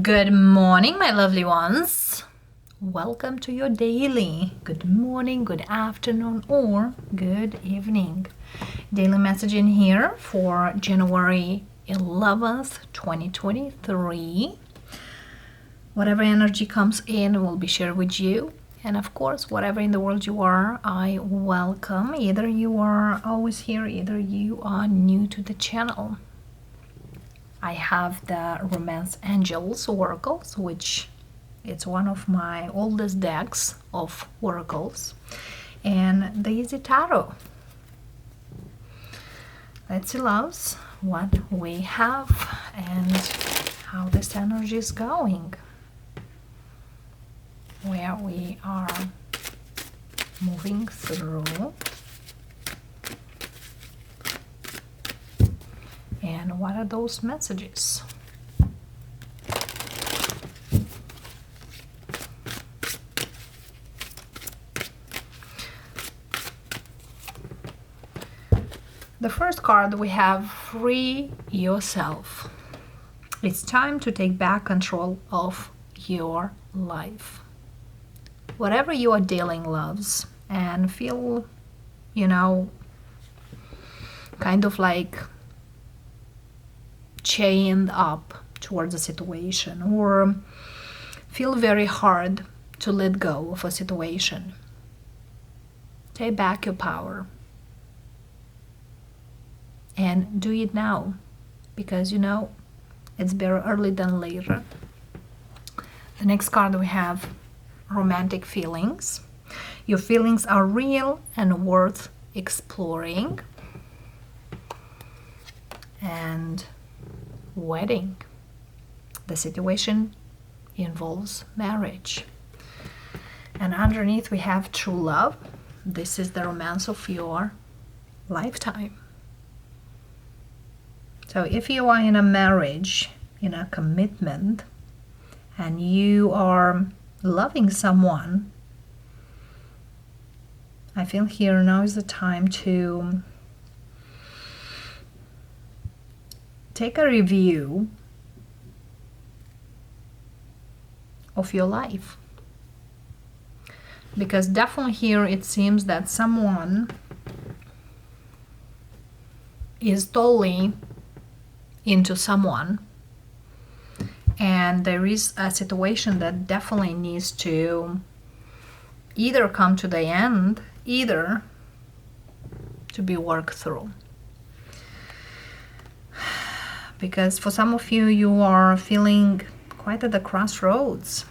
Good morning, my lovely ones. Welcome to your daily good morning, good afternoon, or good evening. Daily message in here for January 11th, 2023. Whatever energy comes in will be shared with you. And of course, whatever in the world you are, I welcome. Either you are always here, either you are new to the channel. I have the Romance Angels oracles, which it's one of my oldest decks of oracles, and the Easy Tarot. Let's see, loves, what we have and how this energy is going, where we are moving through, and what are those messages. The first card we have, free yourself. It's time to take back control of your life. Whatever you are dealing, loves, and feel, kind of like chained up towards a situation, or feel very hard to let go of a situation. Take back your power. And do it now, because it's better early than later. The next card we have, romantic feelings. Your feelings are real and worth exploring. And wedding. The situation involves marriage. And underneath we have true love. This is the romance of your lifetime. So if you are in a marriage, in a commitment, and you are loving someone, I feel here now is the time to take a review of your life. Because definitely here it seems that someone is totally into someone, and there is a situation that definitely needs to either come to the end, either to be worked through. Because for some of you, you are feeling quite at the crossroads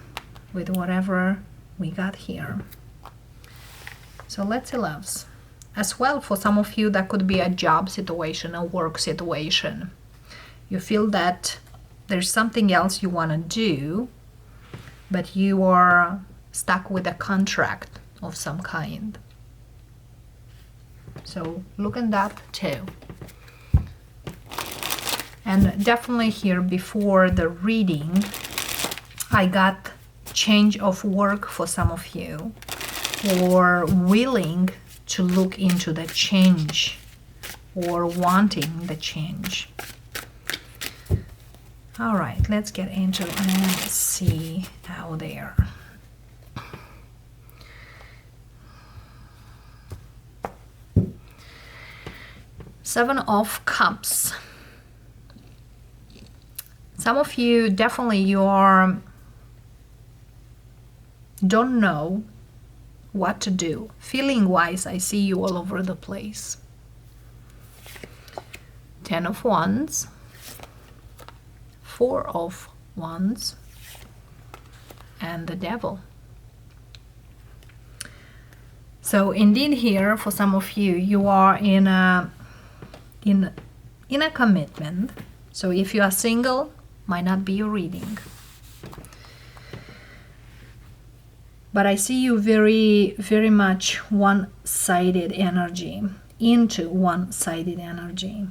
with whatever we got here. So let's see, loves. As well, for some of you, that could be a job situation, a work situation. You feel that there's something else you want to do, but you are stuck with a contract of some kind. So look at that too. And definitely here before the reading, I got change of work for some of you, or willing to look into the change, or wanting the change. All right, let's get into it and see how they are. Seven of Cups. Some of you definitely don't know what to do. Feeling wise, I see you all over the place. Ten of Wands. Four of Wands, and the Devil. So indeed here for some of you, you are in a commitment. So if you are single, might not be your reading. But I see you very, very much one-sided energy, into one-sided energy.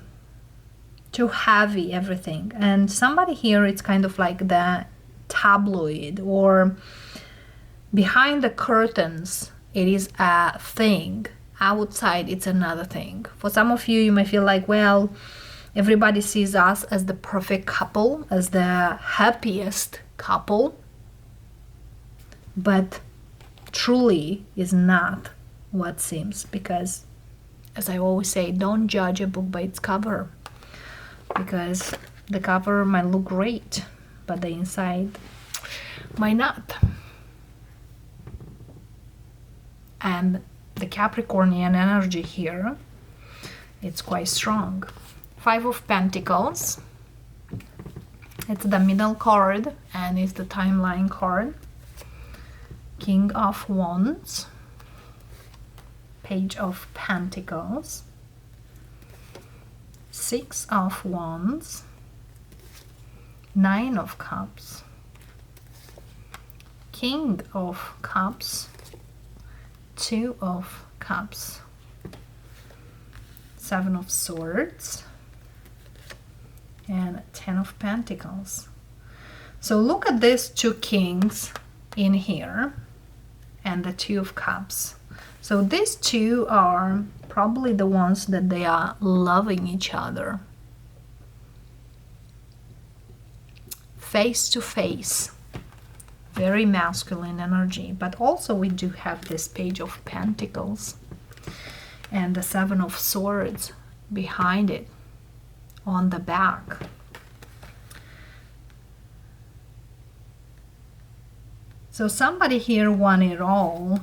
Too heavy, everything. And somebody here, it's kind of like the tabloid, or behind the curtains, it is a thing. Outside, it's another thing. For some of you, you may feel like, well, Everybody sees us as the perfect couple, as the happiest couple, but truly is not what seems, because, as I always say, don't judge a book by its cover, because the cover might look great, but the inside might not. And the Capricornian energy here, it's quite strong. 5 of Pentacles. It's the middle card and it's the timeline card. King of Wands. Page of Pentacles. 6 of Wands. 9 of Cups. King of Cups. 2 of Cups. 7 of Swords. And 10 of Pentacles. So look at these 2 kings in here and the 2 of Cups. So these 2 are probably the ones that they are loving each other. Face to face. Very masculine energy. But also we do have this Page of Pentacles and the 7 of Swords behind it. On the back. So somebody here won it all.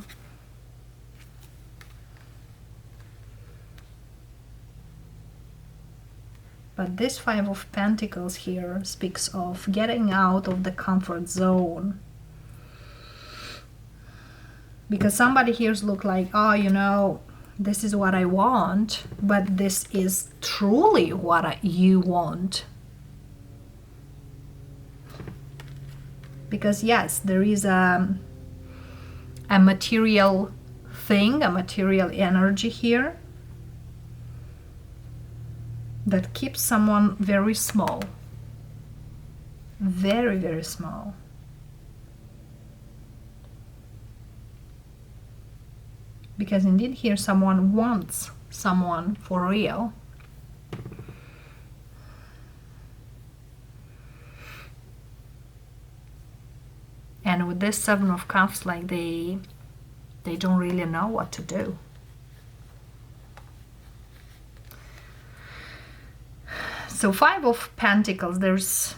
But this 5 of Pentacles here speaks of getting out of the comfort zone. Because somebody here's look like, oh, you know, this is what I want, but this is truly what you want. Because yes, there is a material thing, a material energy here that keeps someone very small. Very, very small. Because indeed here someone wants someone for real. And with this 7 of Cups, like they don't really know what to do. So 5 of Pentacles, there's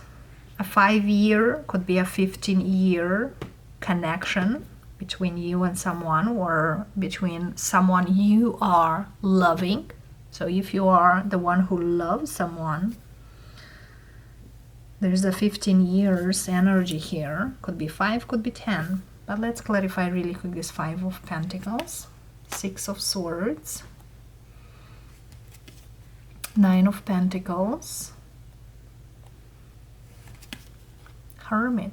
a 5-year, could be a 15-year connection between you and someone, or between someone you are loving. So if you are the one who loves someone, there's a 15 years energy here. Could be 5, could be 10. But let's clarify really quick this 5 of Pentacles, 6 of Swords, 9 of Pentacles, Hermit.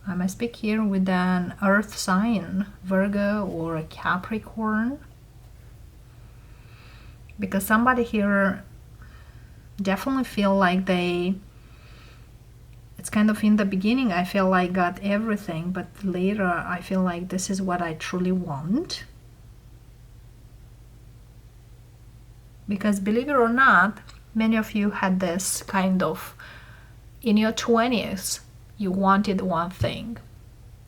I might speak here with an earth sign, Virgo or a Capricorn, because somebody here definitely feel like it's kind of in the beginning I feel like got everything, but later I feel like this is what I truly want. Because believe it or not, many of you had this kind of, in your 20s, you wanted one thing.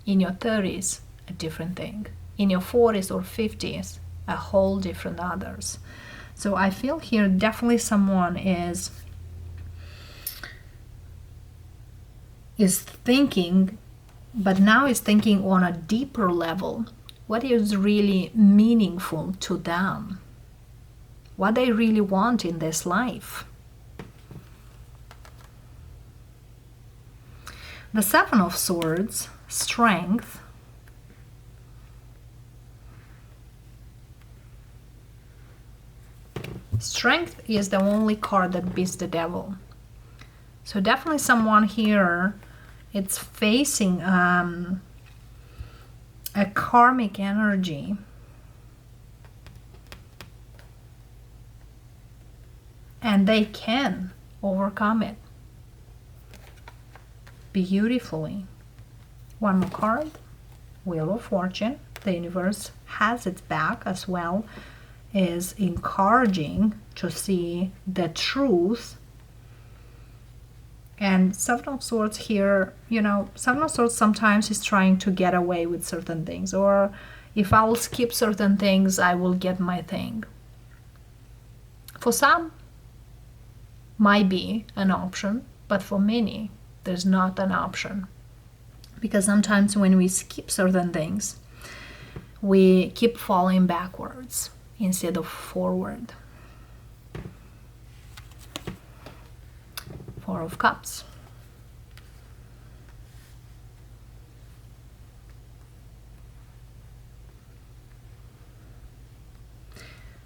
In your 30s, a different thing. In your 40s or 50s, a whole different others. So I feel here definitely someone is thinking, but now is thinking on a deeper level. What is really meaningful to them? What they really want in this life. The 7 of Swords, Strength. Strength is the only card that beats the devil. So definitely someone here, it's facing a karmic energy. And they can overcome it beautifully. One more card, Wheel of Fortune. The universe has its back as well. is encouraging to see the truth. And Seven of Swords here, Seven of Swords sometimes is trying to get away with certain things, or if I will skip certain things, I will get my thing. For some, might be an option, but for many, there's not an option. Because sometimes when we skip certain things, we keep falling backwards instead of forward. Four of Cups.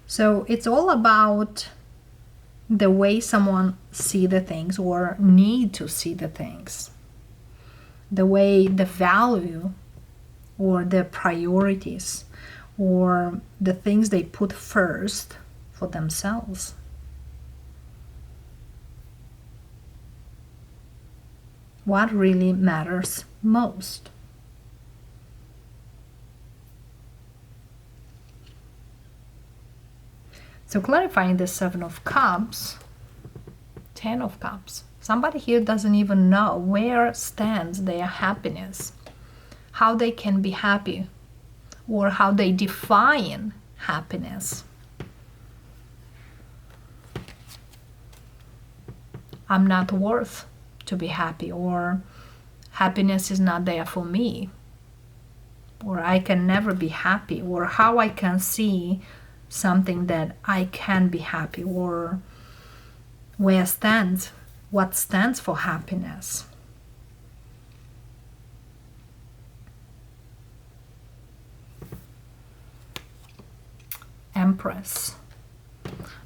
So it's all about the way someone see the things or need to see the things. The way the value or the priorities or the things they put first for themselves. What really matters most. So clarifying the Seven of Cups, Ten of Cups. Somebody here doesn't even know where stands their happiness, how they can be happy, or how they define happiness. I'm not worth to be happy, or happiness is not there for me, or I can never be happy, or how I can see something that I can be happy, or what stands for happiness. Empress.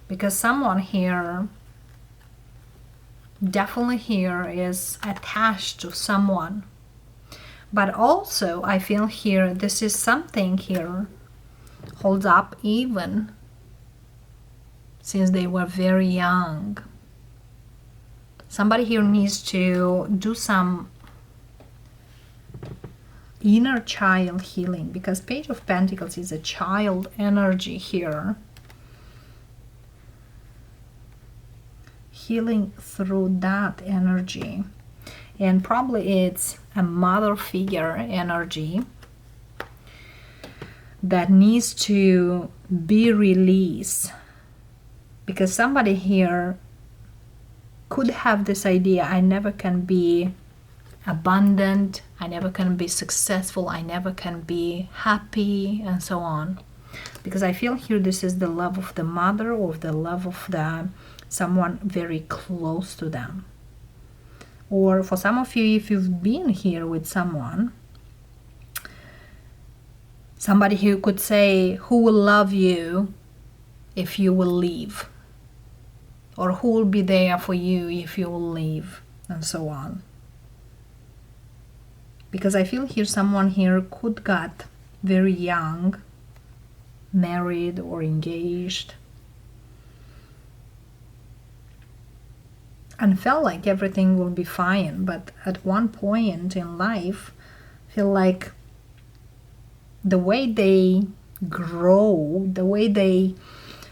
Because someone here, definitely here, is attached to someone. But also I feel here, this is something here holds up even since they were very young. Somebody here needs to do some inner child healing, because Page of Pentacles is a child energy here. Healing through that energy. And probably it's a mother figure energy that needs to be released, because somebody here could have this idea, I never can be abundant, I never can be successful, I never can be happy, and so on. Because I feel here this is the love of the mother, or the love of the someone very close to them. Or for some of you, if you've been here with someone, somebody who could say, who will love you if you will leave? Or who will be there for you if you will leave? And so on. Because I feel here someone here could got very young, married or engaged, and felt like everything will be fine. But at one point in life, feel like the way they grow, the way they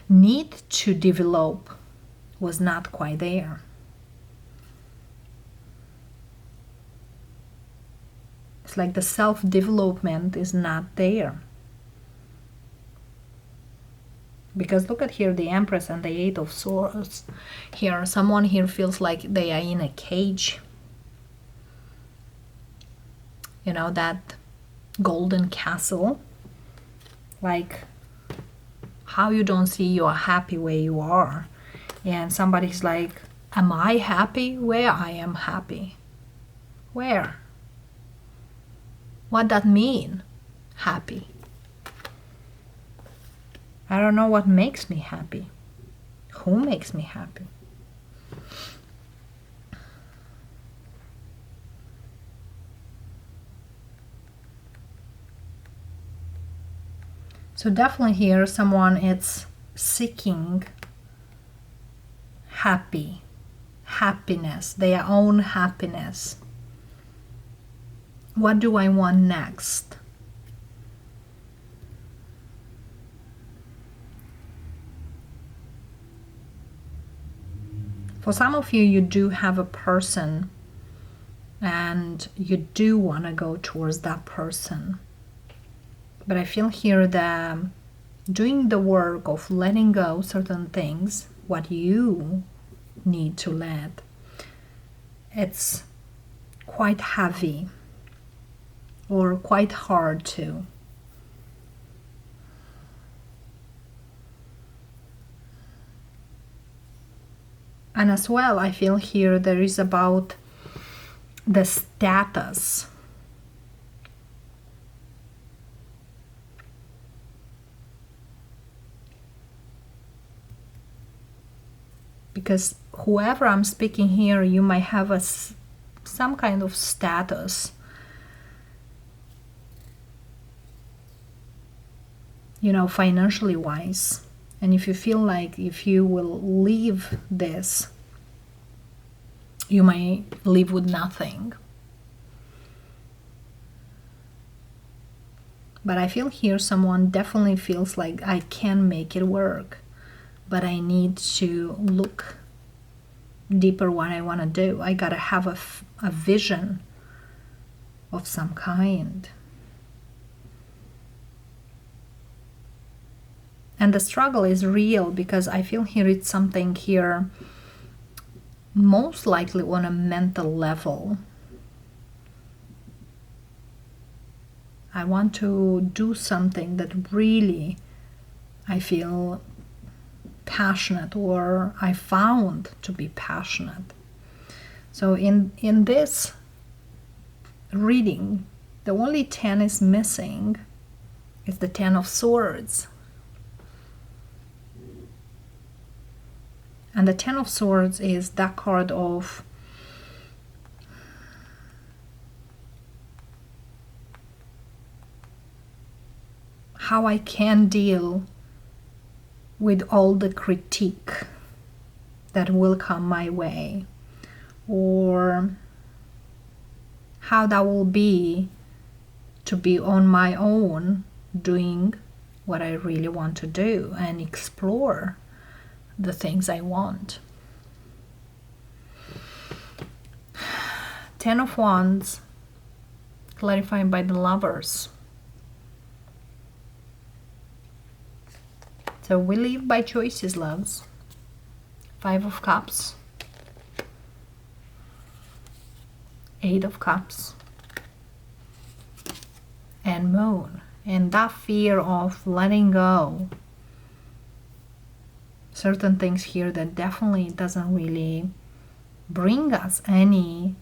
need to develop was not quite there. It's like the self-development is not there. Because look at here, the Empress and the Eight of Swords. Here, someone here feels like they are in a cage. You know, that golden castle. Like, how you don't see you're happy where you are. And somebody's like, am I happy where I am happy? Where? What that mean, happy? I don't know what makes me happy. Who makes me happy? So definitely here someone is seeking happiness, their own happiness. What do I want next? For some of you, you do have a person and you do want to go towards that person. But I feel here that doing the work of letting go certain things, what you need to let, it's quite heavy or quite hard to. And as well, I feel here there is about the status. Because whoever I'm speaking here, you might have some kind of status. You know, financially wise. And if you feel like if you will leave this, you might leave with nothing. But I feel here someone definitely feels like I can make it work, but I need to look deeper what I want to do. I gotta have a vision of some kind. And the struggle is real because I feel here it's something here most likely on a mental level. I want to do something that really I feel passionate or I found to be passionate. So in this reading, the only 10 is missing is the 10 of Swords. And the 10 of Swords is that card of how I can deal with all the critique that will come my way, or how that will be to be on my own doing what I really want to do and explore the things I want. 10 of Wands, clarified by the Lovers. So we live by choices, loves. 5 of Cups. 8 of Cups. And Moon. And that fear of letting go certain things here that definitely doesn't really bring us any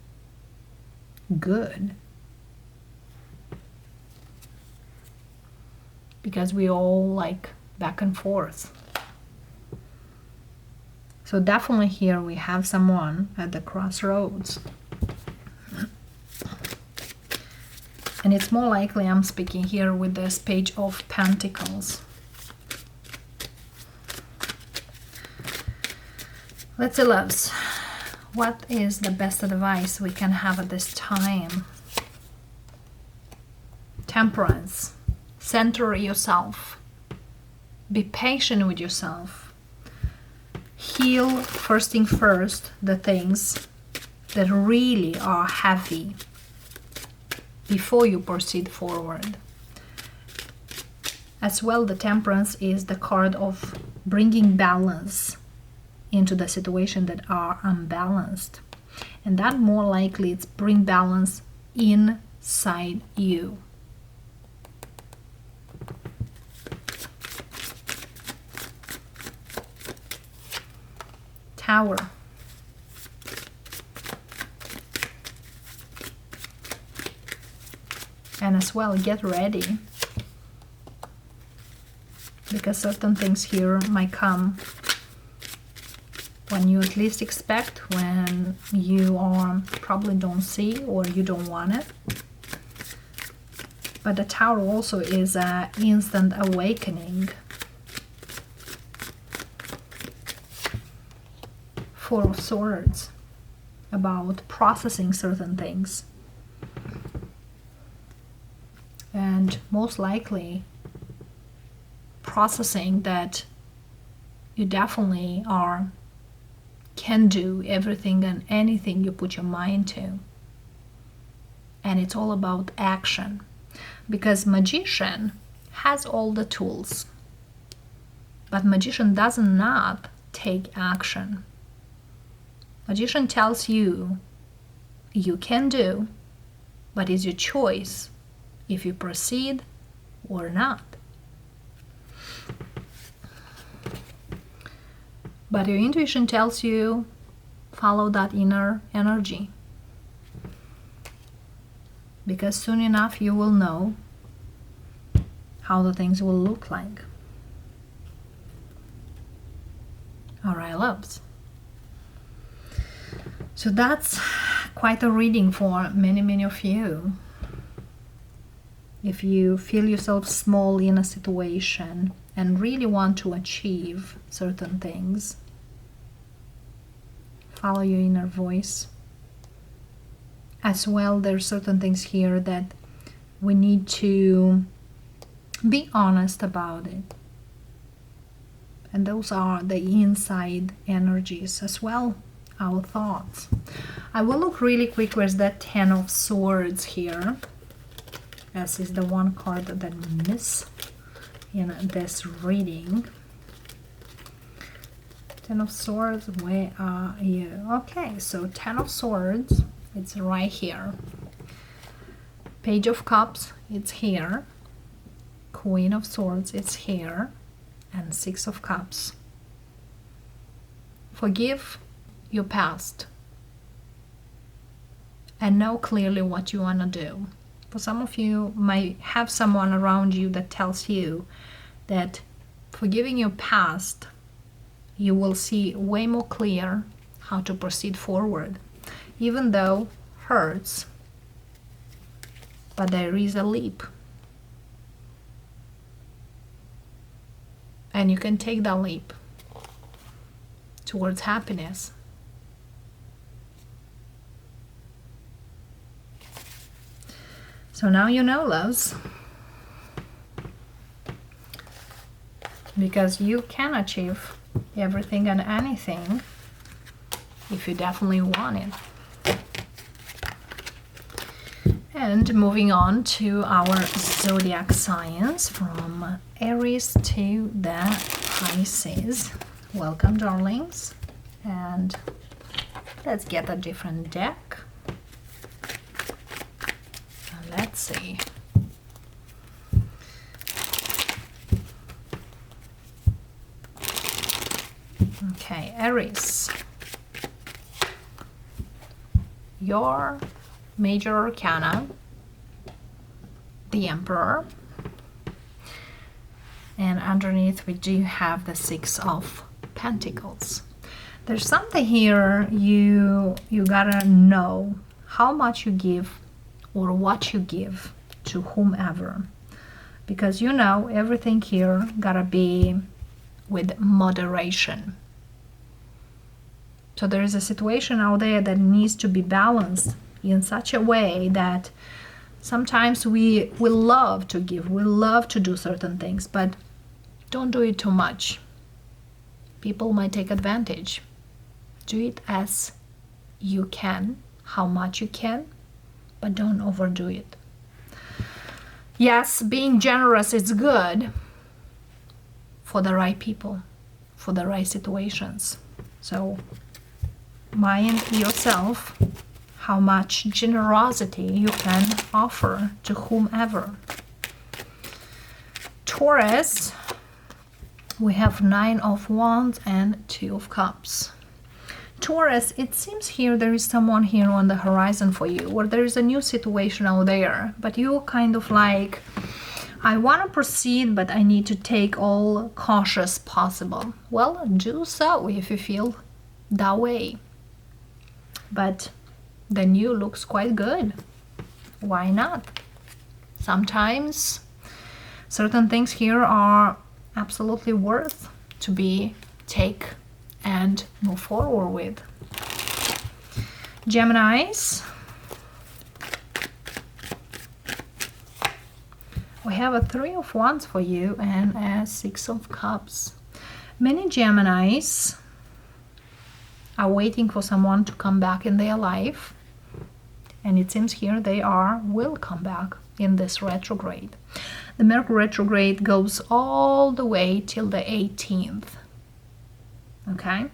good, because we all like back and forth. So definitely here we have someone at the crossroads, and it's more likely I'm speaking here with this Page of Pentacles. Let's see, loves, what is the best advice we can have at this time? Temperance. Center yourself. Be patient with yourself. Heal, first thing first, the things that really are heavy before you proceed forward. As well, the Temperance is the card of bringing balance into the situation that are unbalanced, and that more likely it's bring balance inside you. Tower. And as well, get ready, because certain things here might come when you at least expect, when you probably don't see or you don't want it. But the Tower also is an instant awakening. 4 of Swords, about processing certain things. And most likely processing that you definitely are can do everything and anything you put your mind to. And it's all about action, because magician has all the tools, but magician does not take action. Magician tells you you can do, but it's your choice if you proceed or not. But your intuition tells you follow that inner energy, because soon enough you will know how the things will look like. All right, loves. So that's quite a reading for many of you. If you feel yourself small in a situation and really want to achieve certain things, follow your inner voice. As well, there are certain things here that we need to be honest about it. And those are the inside energies as well, our thoughts. I will look really quick. Where's that 10 of Swords here? This is the one card that we miss in this reading. 10 of Swords, where are you? Okay, so 10 of Swords, it's right here. Page of Cups, it's here. Queen of Swords, it's here. And 6 of Cups. Forgive your past and know clearly what you want to do. For some of you might have someone around you that tells you that forgiving your past, you will see way more clear how to proceed forward, even though hurts, but there is a leap. And you can take that leap towards happiness. So now you know, loves, because you can achieve everything and anything if you definitely want it. And moving on to our zodiac signs, from Aries to the Pisces. Welcome, darlings. And let's get a different deck. Let's see. Okay, Aries. Your major arcana, the Emperor. And underneath we do have the 6 of Pentacles. There's something here you gotta know how much you give or what you give to whomever, because you know everything here gotta be with moderation. So there is a situation out there that needs to be balanced in such a way that sometimes we love to give, we love to do certain things, but don't do it too much. People might take advantage. Do it as you can, how much you can, but don't overdo it. Yes, being generous is good for the right people, for the right situations. So mind yourself how much generosity you can offer to whomever. Taurus, we have 9 of Wands and 2 of Cups. Taurus, it seems here there is someone here on the horizon for you, or there is a new situation out there, but you kind of like, I want to proceed, but I need to take all cautious possible. Well, do so if you feel that way. But the new looks quite good. Why not? Sometimes certain things here are absolutely worth to be take and move forward with. Geminis, we have a 3 of Wands for you and a 6 of Cups. Many Geminis are waiting for someone to come back in their life. And it seems here they will come back in this retrograde. The Mercury retrograde goes all the way till the 18th. Okay?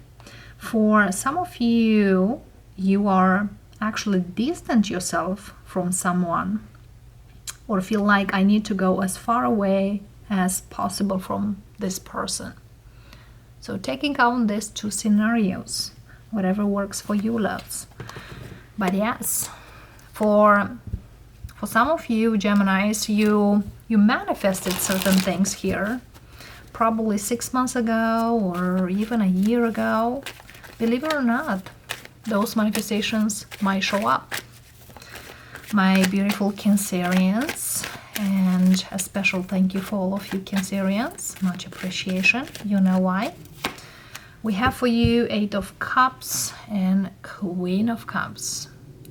For some of you, you are actually distant yourself from someone, or feel like I need to go as far away as possible from this person. So taking out these two scenarios, whatever works for you, loves. But yes, for some of you Geminis, you manifested certain things here probably 6 months ago or even a year ago. Believe it or not, those manifestations might show up. My beautiful Cancerians, and a special thank you for all of you Cancerians, much appreciation. You know why. We have for you 8 of Cups and Queen of Cups.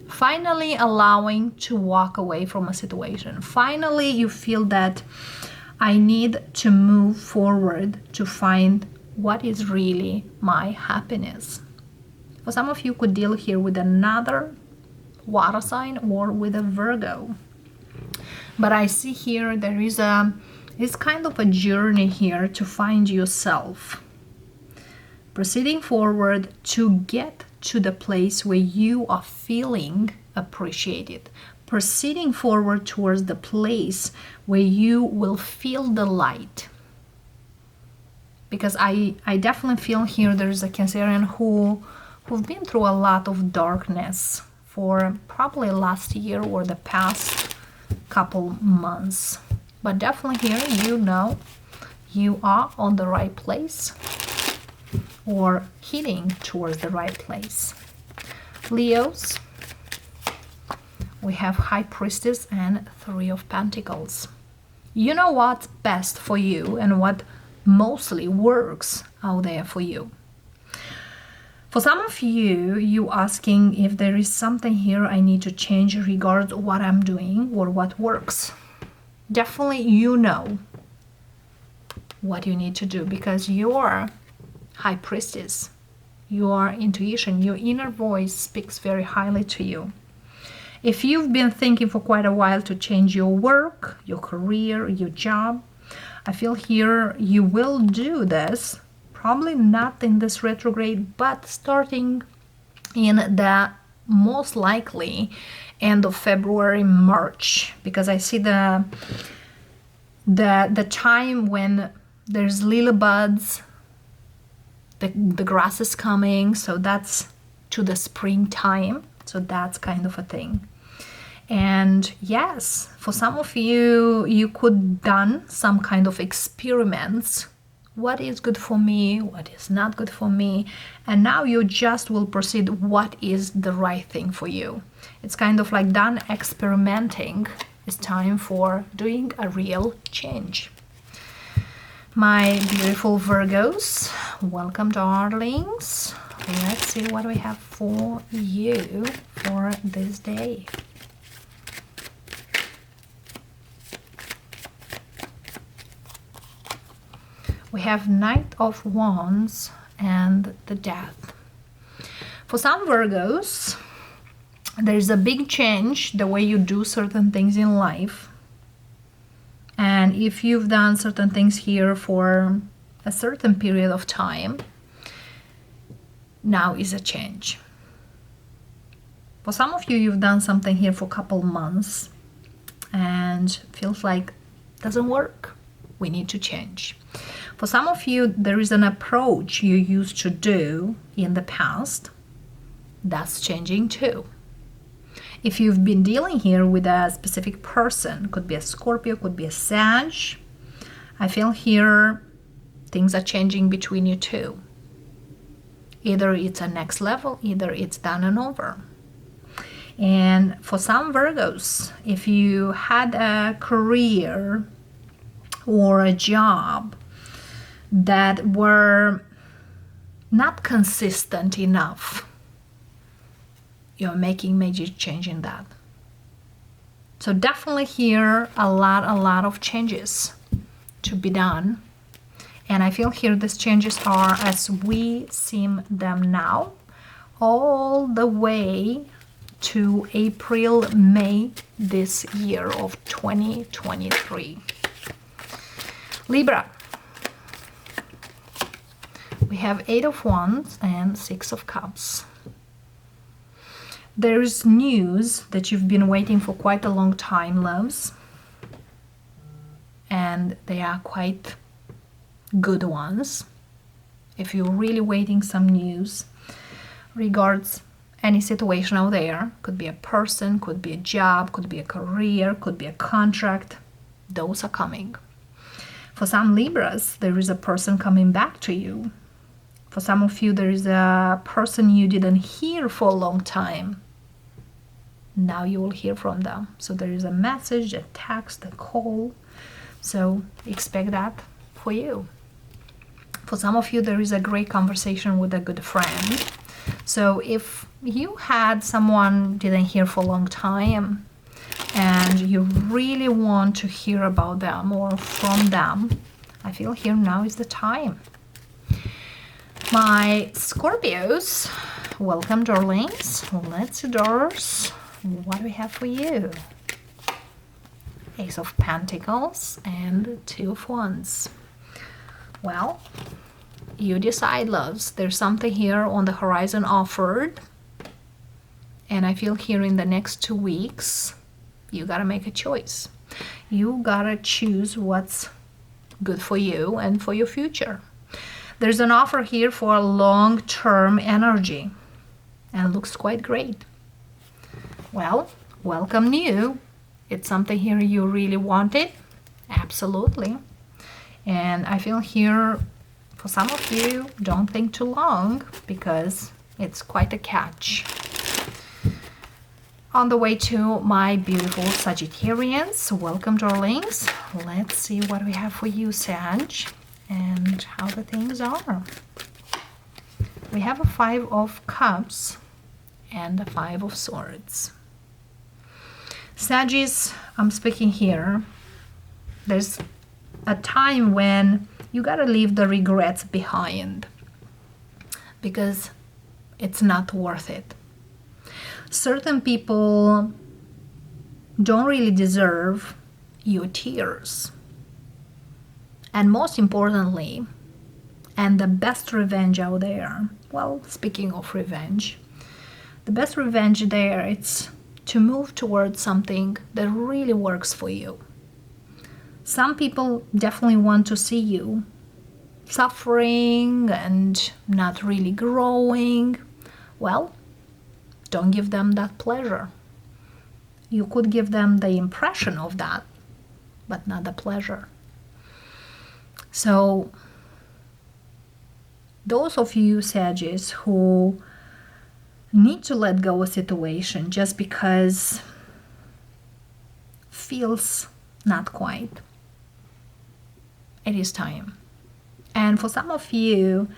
Finally allowing to walk away from a situation. Finally you feel that I need to move forward to find what is really my happiness. For some of you could deal here with another water sign or with a Virgo. But I see here there is kind of a journey here to find yourself. Proceeding forward to get to the place where you are feeling appreciated. Proceeding forward towards the place where you will feel the light. Because I definitely feel here there's a Cancerian who've been through a lot of darkness for probably last year or the past couple months. But definitely here you know you are on the right place or heading towards the right place. Leos, we have High Priestess and 3 of Pentacles. You know what's best for you and what mostly works out there for you. For some of you, you asking if there is something here I need to change regards what I'm doing or what works. Definitely you know what you need to do because you're High Priestess. Your intuition, your inner voice speaks very highly to you. If you've been thinking for quite a while to change your work, your career, your job, I feel here you will do this. Probably not in this retrograde, but starting in the most likely end of February, March, because I see the time when there's lily buds, the grass is coming, so that's to the springtime, so that's kind of a thing. And yes, for some of you, you could done some kind of experiments. What is good for me? What is not good for me? And now you just will proceed what is the right thing for you. It's kind of like done experimenting. It's time for doing a real change. My beautiful Virgos, welcome darlings. Let's see what we have for you for this day. We have Knight of Wands and the Death. For some Virgos, there's a big change the way you do certain things in life. And if you've done certain things here for a certain period of time, now is a change. For some of you, you've done something here for a couple months and feels like it doesn't work. We need to change. For some of you, there is an approach you used to do in the past. That's changing too. If you've been dealing here with a specific person, could be a Scorpio, could be a Sag, I feel here things are changing between you two. Either it's a next level, either it's done and over. And for some Virgos, if you had a career or a job that were not consistent enough, you're making major change in that. So definitely here a lot of changes to be done. And I feel here these changes are as we see them now. all the way to April, May this year of 2023. Libra. We have 8 of Wands and 6 of Cups. There's news that you've been waiting for quite a long time, loves. And they are quite good ones. If you're really waiting some news regards any situation out there, could be a person, could be a job, could be a career, could be a contract, those are coming. For some Libras, there is a person coming back to you. For some of you, there is a person you didn't hear for a long time. Now you will hear from them. So there is a message, a text, a call. So expect that for you. For some of you, there is a great conversation with a good friend. So if you had someone didn't hear for a long time and you really want to hear about them or from them, I feel here now is the time. My Scorpios, welcome, darlings. Let's see, doors. What do we have for you? Ace of Pentacles and 2 of Wands. Well, you decide, loves. There's something here on the horizon offered. And I feel here in the next 2 weeks, you gotta make a choice. You gotta choose what's good for you and for your future. There's an offer here for a long-term energy. And it looks quite great. Well, welcome new. It's something here you really wanted. Absolutely. And I feel here, for some of you, don't think too long because it's quite a catch. On the way to my beautiful Sagittarians, welcome, darlings. Let's see what we have for you, Sag, and how the things are. We have a 5 of Cups and a 5 of Swords. Sagittarius, I'm speaking here. There's a time when you gotta leave the regrets behind because it's not worth it. Certain people don't really deserve your tears. And most importantly, and the best revenge out there, well, speaking of revenge, the best revenge there, it's to move towards something that really works for you. Some people definitely want to see you suffering and not really growing. Well, don't give them that pleasure. You could give them the impression of that, but not the pleasure. So, those of you, Sagittarius, who need to let go of a situation just because feels not quite, it is time. And for some of you,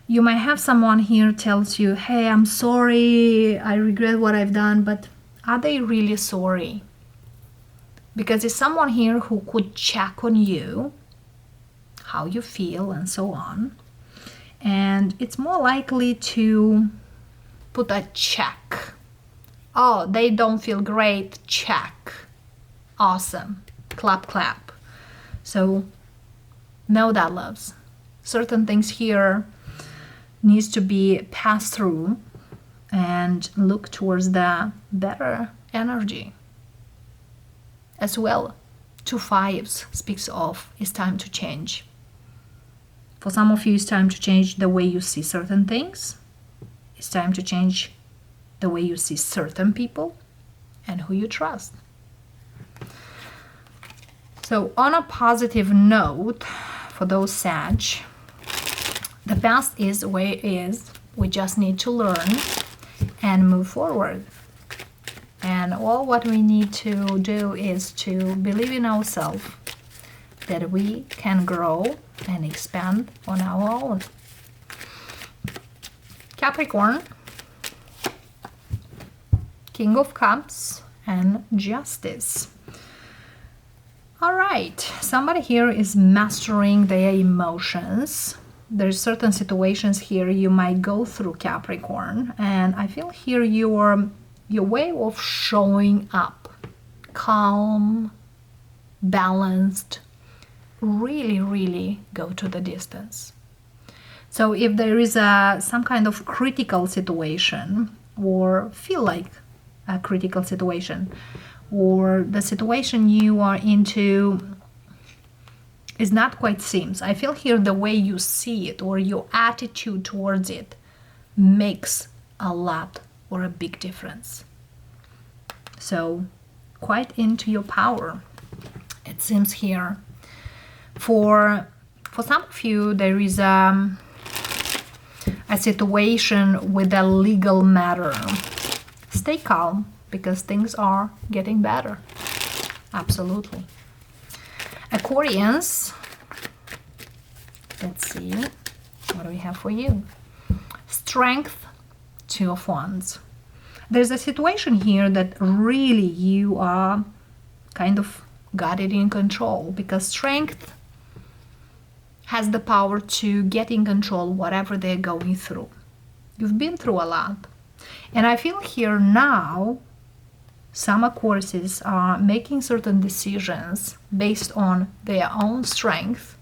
you might have someone here tells you, hey, I'm sorry, I regret what I've done, but are they really sorry? Because it's someone here who could check on you, how you feel and so on. And it's more likely to put a check. Oh, they don't feel great, check. Awesome, clap, clap. So know that, loves. Certain things here needs to be passed through and look towards the better energy. As well, 2 5s speaks of it's time to change. For some of you, it's time to change the way you see certain things. It's time to change the way you see certain people and who you trust. So on a positive note, for those Sag, the past is the way it is. We just need to learn and move forward. And all what we need to do is to believe in ourselves that we can grow and expand on our own. Capricorn, King of Cups and Justice. All right, somebody here is mastering their emotions. there's certain situations here you might go through, Capricorn, and I feel here your way of showing up, calm, balanced, really go to the distance. So if there is some kind of critical situation, or feel like a critical situation, or the situation you are into is not quite seems, I feel here the way you see it or your attitude towards it makes a lot or a big difference. So quite into your power, it seems here. For some of you, there is a situation with a legal matter. Stay calm, because things are getting better. Absolutely. Aquarians, let's see, what do we have for you? Strength, Two of Wands. There's a situation here that really you are kind of got it in control, because strength has the power to get in control whatever they're going through. You've been through a lot. And I feel here now some Aquariuses are making certain decisions based on their own strength,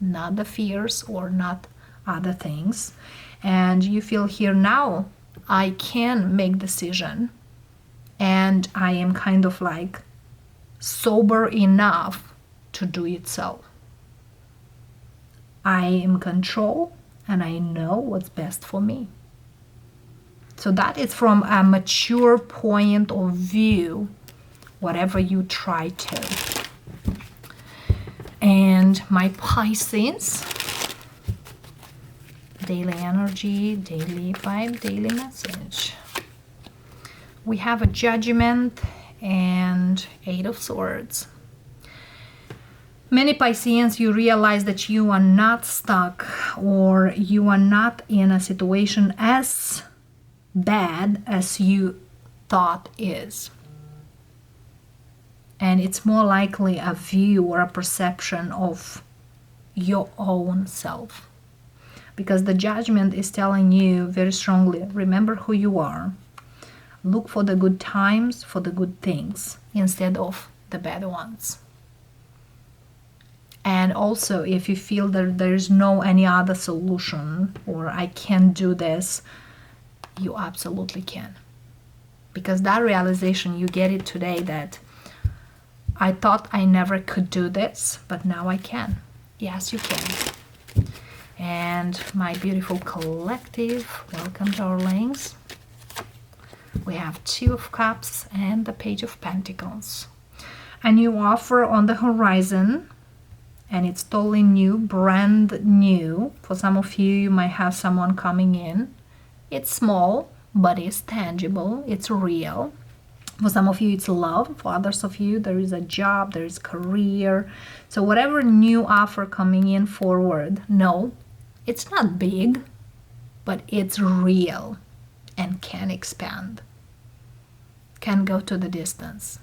not the fears or not other things. And you feel here now, I can make decision, and I am kind of like sober enough to do it so. I am in control and I know what's best for me. So that is from a mature point of view, whatever you try to. And my Pisces, daily energy, daily vibe, daily message. We have a Judgment and Eight of Swords. Many Pisceans, you realize that you are not stuck, or you are not in a situation as bad as you thought is. And it's more likely a view or a perception of your own self. Because the Judgment is telling you very strongly, remember who you are. Look for the good times, for the good things, instead of the bad ones. And also, if you feel that there's no any other solution, or I can't do this, you absolutely can. Because that realization, you get it today, that I thought I never could do this, but now I can. Yes, you can. And my beautiful collective, welcome, darlings. We have Two of Cups and the Page of Pentacles. A new offer on the horizon, and it's totally new, brand new. For some of you, you might have someone coming in. It's small, but it's tangible, it's real. For some of you, it's love. For others of you, there is a job, there is career. So whatever new offer coming in forward, no, it's not big, but it's real and can expand, can go to the distance.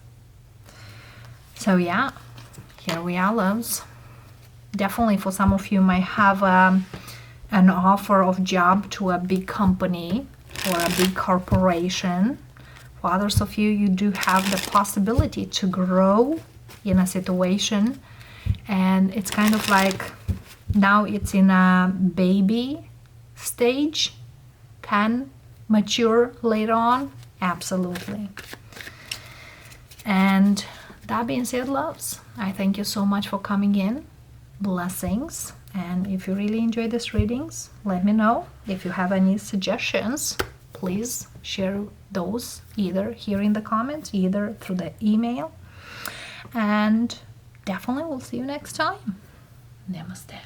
So yeah, here we are, loves. Definitely for some of you might have an offer of job to a big company or a big corporation. For others of you, you do have the possibility to grow in a situation, and it's kind of like now it's in a baby stage, can mature later on. Absolutely. And that being said, loves, I thank you so much for coming in. Blessings. And if you really enjoy these readings, let me know. If you have any suggestions, please share those either here in the comments, either through the email. And definitely we'll see you next time. Namaste.